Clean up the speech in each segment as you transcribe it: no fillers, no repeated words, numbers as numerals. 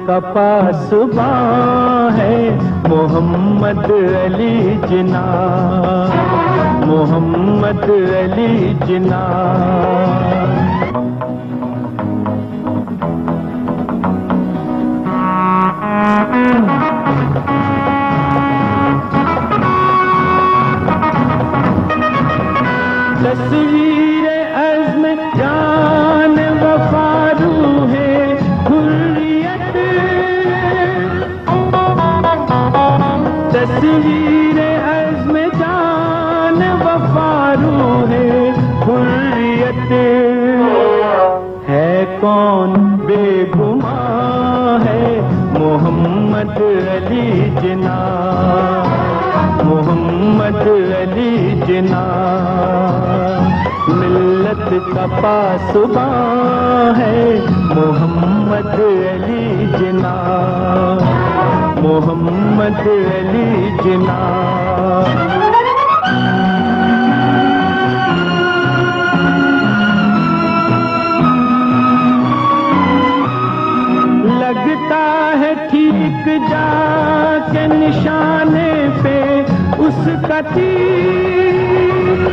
का पासबां है मोहम्मद अली जिना, मोहम्मद अली जिना। तस्वीर अज़्म जान वफारू है हुर्रियत, तस्वीर अज़्म जान वफारू है हुर्रियत। है कौन बेगुमां है मोहम्मद अली जिना, मोहम्मद अली जिना। मिल्लत का पासबां है मोहम्मद अली जिना, मोहम्मद अली जिना। लगता है ठीक जाके निशाने पे उसका तीर,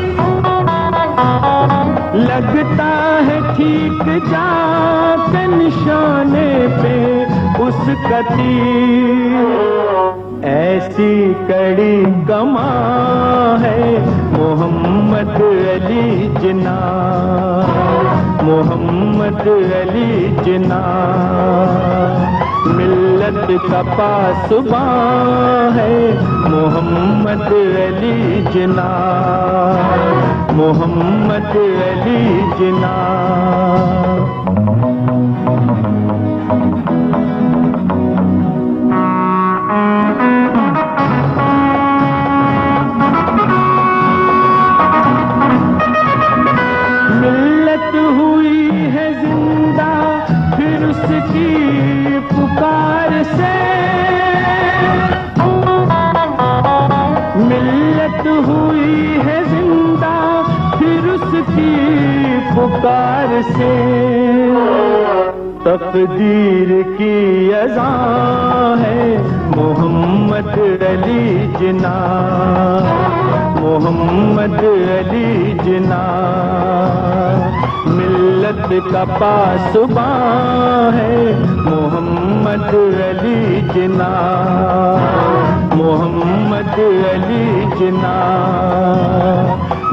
लगता है ठीक जाके निशाने पे उसका तीर। ऐसी कड़ी कमां है मोहम्मद अली जिना, मोहम्मद अली जिना। मिल्लत का पासबां है मोहम्मद अली जिना, मोहम्मद अली जिना। मिल्लत हुई है जिंदा फिर उसकी पुकार से, मिल्लत हुई है जिंदा फिर उसकी पुकार से। तकदीर की अज़ां है मोहम्मद अली जिना, मोहम्मद अली जिना। मिल्लत का पासबां है मोहम्मद अली जिना, मोहम्मद अली जिना।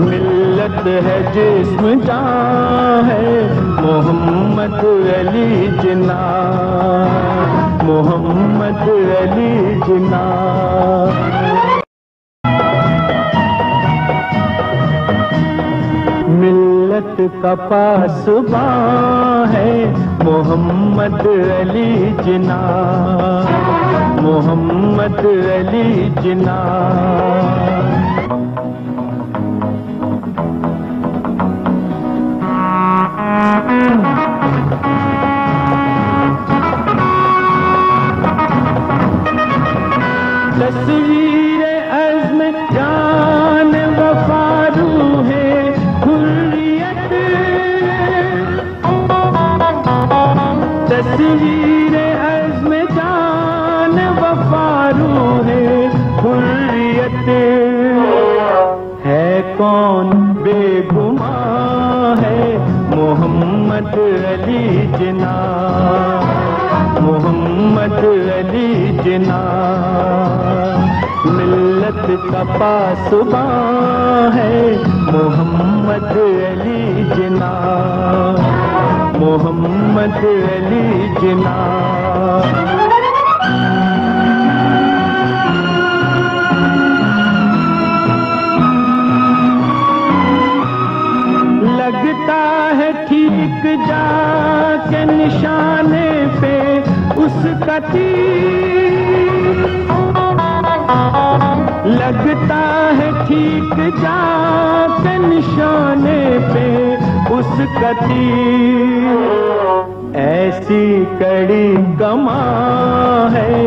मिल्लत है जिस्म जान है मोहम्मद अली जिना, मोहम्मद अली जिना। मिल्लत का पासबां है मोहम्मद अली जिना, मोहम्मद अली जिना। तस्वीर अज़्म जान वफारू है हुर्रियत, तस्वीर अज़्म जान वफारू है हुर्रियत। है कौन बेगुमां है मोहम्मद अली जिना, मोहम्मद अली जिना। मिल्लत का पासबां है मोहम्मद अली जिना, मोहम्मद अली जिना। लगता है ठीक जाके निशाने पे उसका तीर, लगता है ठीक जाके निशाने पे उसका तीर। ऐसी कड़ी कमां है